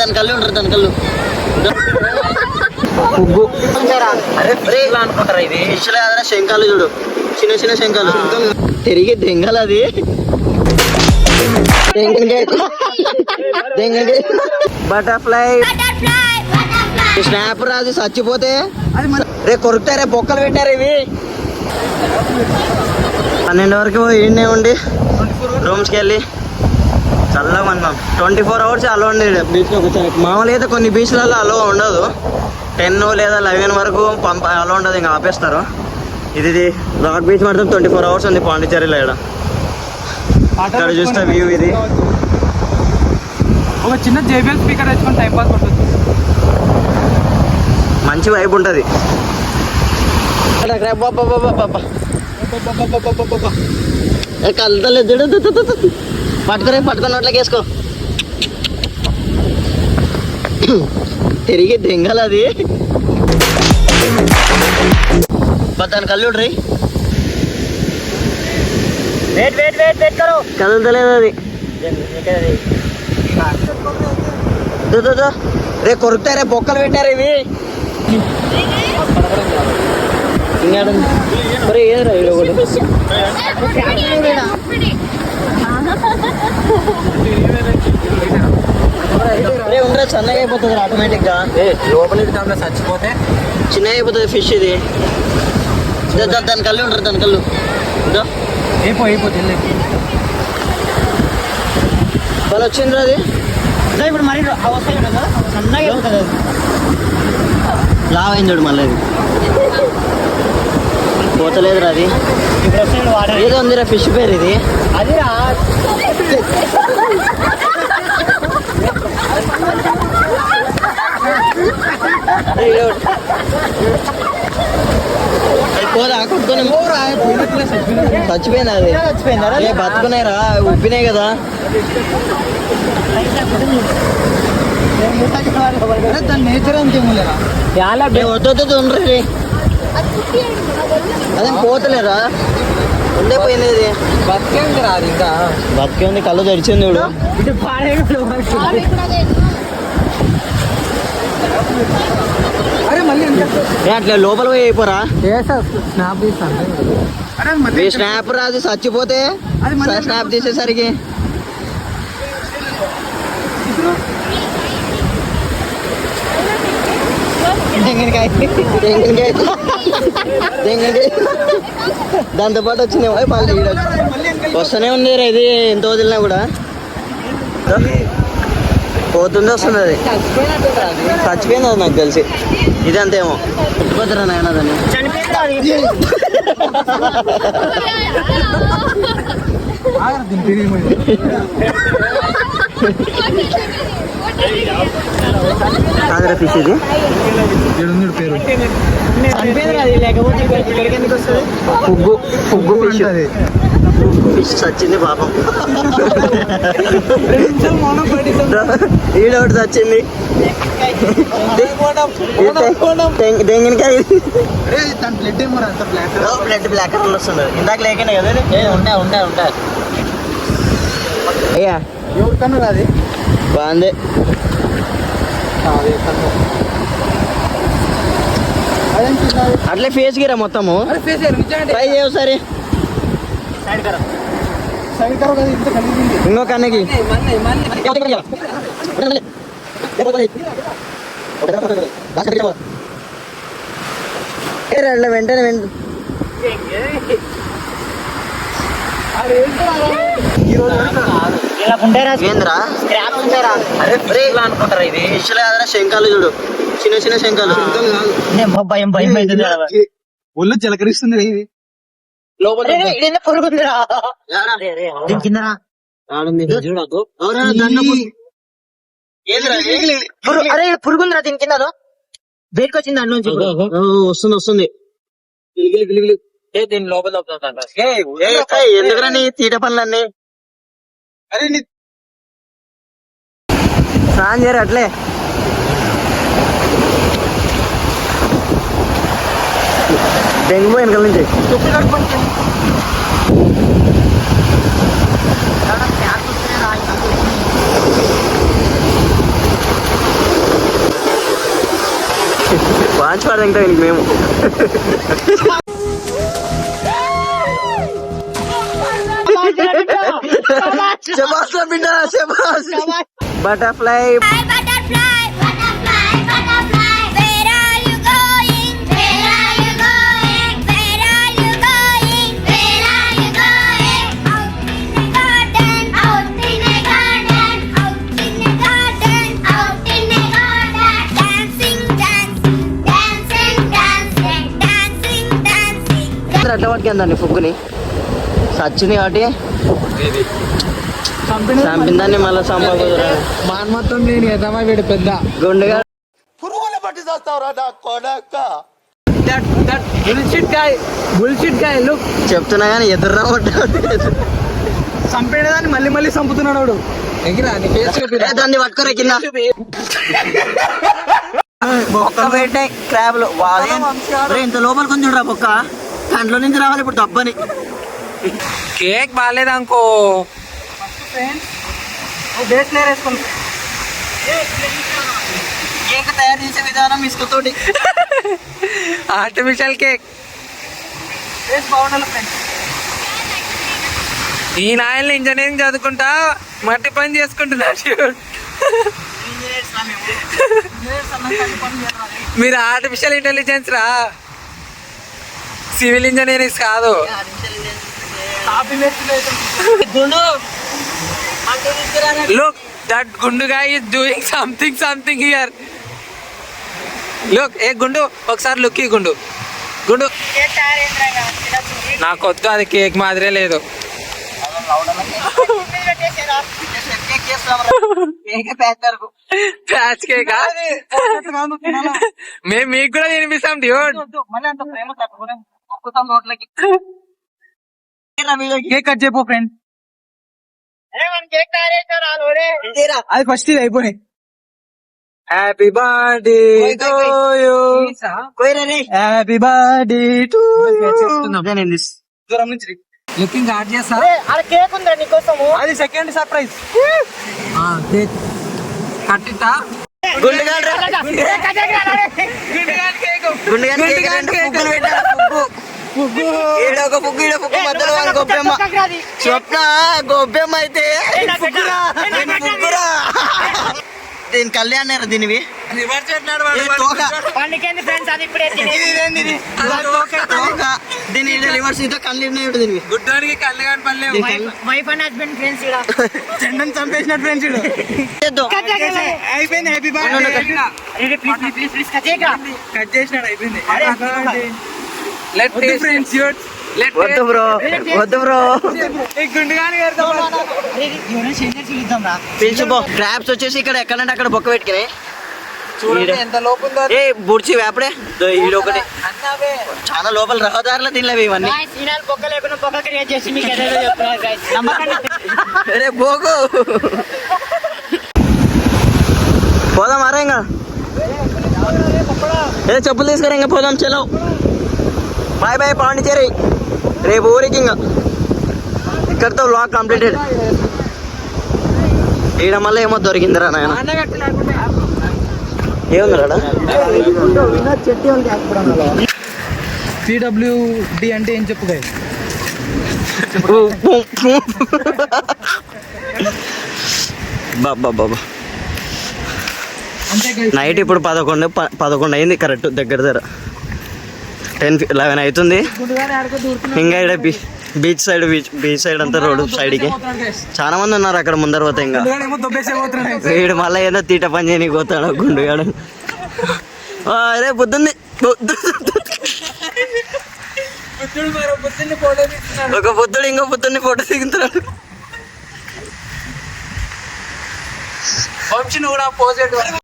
దాని కళ్ళు ఉంటారు, దాని కళ్ళు అనుకుంటారా ఇది ఇచ్చలే కదా శంఖాలు చూడు, చిన్న చిన్న శంఖాలు తిరిగి దెంగలు అది బటర్ఫ్లై స్నాప్ రాజు చచ్చిపోతే రే కొరుకుతారే బొక్కలు పెట్టారు ఇవి. 12 వరకు ఈడనే ఉండి రూమ్స్కి వెళ్ళి చల్లగా ఉన్నాం. 24 hours అలో ఉండేది బీచ్లోకి వచ్చాను. మామూలుగా అయితే కొన్ని బీచ్లలో అలో ఉండదు, 10 లేదా 11 వరకు అలో ఉండదు, ఇంకా ఆపేస్తారు. ఇది రాక్ బీచ్ మాత్రం 24 hours ఉంది పాండిచ్చేరిలో. ఇక్కడ చూస్తే వ్యూ ఇది. ఒక చిన్న జేబీఎల్ స్పీకర్ తెచ్చుకొని టైం పాస్ పడుతుంది, మంచి వైబ్ ఉంటుంది. కలుతలేదు పట్టుకునే పట్టుకుని నోట్లకి వేసుకో. తిరిగి దెంగలు అది దాని కళ్ళు రీ కదులుతలేదు అది. రే కొరుకుతారే బొక్కలు పెట్టారు ఇవి. ఉండరా చిన్నగా అయిపోతుంది ఆటోమేటిక్ గా, లోపల చచ్చిపోతే చిన్నగా అయిపోతుంది ఫిష్ ఇది. దాని కళ్ళు ఉంటారు, దాని కళ్ళు అయిపోతుంది. వాళ్ళు వచ్చిండ్రు అది ఇప్పుడు మరి సన్నగా అయిపోతుంది, అది లావ్ అయింది చూడు మళ్ళీ. అది పోతలేదురా అది, ఏదో ఉందిరా ఫిష్ పేరు ఇది. అది చచ్చిపోయినా అది, చచ్చిపోయిందా బతుకున్నాయి రా, ఉప్పినాయి కదా. దాని నేచర్ అంతే వద్దు ఉండరు, అదేం పోతలేరా, ఉండే పోయినది బతికే ఉంది రా. అది ఇంకా బతికే ఉంది, కళ్ళు తెరిచింది చూడు. అట్లా లోపల పోయి అయిపోరా స్నాప్ రాదు చచ్చిపోతే స్నాప్ తీసేసరికి. దాంతో పాటు వచ్చింది మళ్ళీ వస్తూనే ఉంది ఇది. ఎంత వదిలినా కూడా పోతుంది వస్తుంది, అది చచ్చిపోయింది అది నాకు తెలిసి. ఇది అంతేమో చచ్చిపోతారా నాయన దాన్ని. ఆంధ్ర ఫిష్ ఇది పుగ్గు పుగ్గు ఫిష్. ఫిష్ చచ్చింది పాపం, ఈడొకటి చచ్చింది. దెంగినకాయ బ్లడ్ బ్లాక్ కలర్ వస్తుంది. ఇందాక లేకనే కదా ఉంటాయి. అయ్యా ఎవరికన్నా అది బాగుంది. అట్లే ఫేస్ గిరా మొత్తము ట్రై చేయవు సరే. ఇంకో కన్నకి వెంటనే అనుకుంటారా ఇది ఇచ్చలే కదా శంఖాలు చూడు, చిన్న చిన్న శంఖాలు. భయం భయం ఒళ్ళు చిలకరిస్తుంది. పురుగుందిరా కిందరా అరే పురుగుందిరా దీని కింద బయటకు వచ్చింది దాంట్లో నుంచి. వస్తుంది దీని లోపల ఎందుకురా నీ తీట పనులన్నీ. అరే స్నానం చేయరు అట్లే. డెంగ్యూ వెనకాల నుంచి వాంచి పడదు ఇంకా మేము బటర్ఫ్లై అట్టవాటికి అందండి ఫుగ్గుని సచ్చింది కాబట్టి చంపిందాన్ని మళ్ళీ సంపకుదురా మాన్ మొత్తం నేను ఎదమా వీడు పెద్ద గుండుగా బుల్షిట్ గాయ్ లుక్ చెప్తున్నా కానీ ఎదురు చంపేదాన్ని మళ్ళీ మళ్ళీ చంపుతున్నాడు వాడు ఎగిరా నీ ఫేస్ దాన్ని పట్టుకోరా కింద బొక్క పెట్టే క్రాబ్లు ఇంత లోపల కొంచెం రా బొక్క దాంట్లో నుంచి రావాలి ఇప్పుడు తప్పని కేక్ బాగాలేదు అనుకో బేస్ లేయర్ వేసుకోండి కేక్ తయారు చేసే విధానం ఇసుకతోటి ఆర్టిఫిషియల్ కేక్ ఈ నాయల్ని ఇంజనీరింగ్ చదువుకుంటా మట్టి పని చేసుకుంటున్నాడు మీరు ఆర్టిఫిషియల్ ఇంటెలిజెన్స్ రా సివిల్ ఇంజనీరింగ్ కాదు Look, that Gundu guy is doing something here. Look, ఏ గుండు ఒకసారి లుక్ ఈ గుండు నాకు వద్దు అది కేక్ మాదిరే లేదు ప్యాచ్ కేకా మేము మీకు కూడా తినిపిస్తాం డ్యూడ్ కేక్ కట్ చెప్పు ఫ్రెండ్ అది ఫస్ట్ ఇది అయిపోయి happy birthday to you happy birthday to దూరం నుంచి లుకింగ్ యాడ్ చేస్తా కేక్ ఉందా నీకోసము అది సెకండ్ సర్ప్రైజ్ కేక్ కట్టిటా మధ్యలో గొబ్బెమ్మ స్వప్న గొబ్బెమ్మ అయితే దీని కళ్యాణ్ దీనివి దీని రివర్స్ ఇంత కళ్యాణ్ దీనివి గుడ్డానికి కళ్ళు కాని పనిలేవు వైఫ్ అండ్ హస్బెండ్ ఫ్రెండ్స్ ఇలా చెండని చంపేసినట్టు ఫ్రెండ్స్ అయిపోయింది హ్యాపీ బర్త్డే కట్ చేసినాడు అయిపోయింది వద్దు బ్రో పిలిచిపో క్రాబ్స్ వచ్చేసి ఇక్కడ ఎక్కడంటే అక్కడ బొక్క పెట్టుకుని చూడండి ఎంత లోపు ఉందో ఏ బుడ్చి వేపడే ఒకటి చాలా లోపల రహదారులు తినలేవు ఇవన్నీ బొక్క లేకుండా బొక్క క్రియేట్ చేసి మీకు ఏదో చెప్తున్నారు guys. అరే బోగు పోదాం అరే ఇంకా ఏ చెప్పులు తీసుకురా ఇంకా పోదాం చలో బాయ్ బాయ్ పాండిచేరి రేపు ఊరికి ఇంకా ఇక్కడితో వ్లాగ్ కంప్లీటెడ్ ఈడ మళ్ళీ ఏమో దొరికిందిరా నాయన ఏముందిరా సిడబ్ల్యూడి అంటే ఏం చెప్పు guys? బాబా అంతే guys. నైట్ ఇప్పుడు 11 అయింది కరెక్ట్ దగ్గర 10-11 అవుతుంది ఇంకా ఇక్కడ బీచ్ సైడ్ అంతా రోడ్ సైడ్కి చాలా మంది ఉన్నారు అక్కడ ముందర పోతే ఇంకా వీడు మళ్ళీ ఏదో తీట పని చేయని పోతాడు గుండుగాడు అరే బుద్ధుంది ఒక బుద్ధుడు ఇంకో బుద్ధుడిని ఫోటో దిగుతున్నాడు వంశీ నువ్వు కూడా పోజ్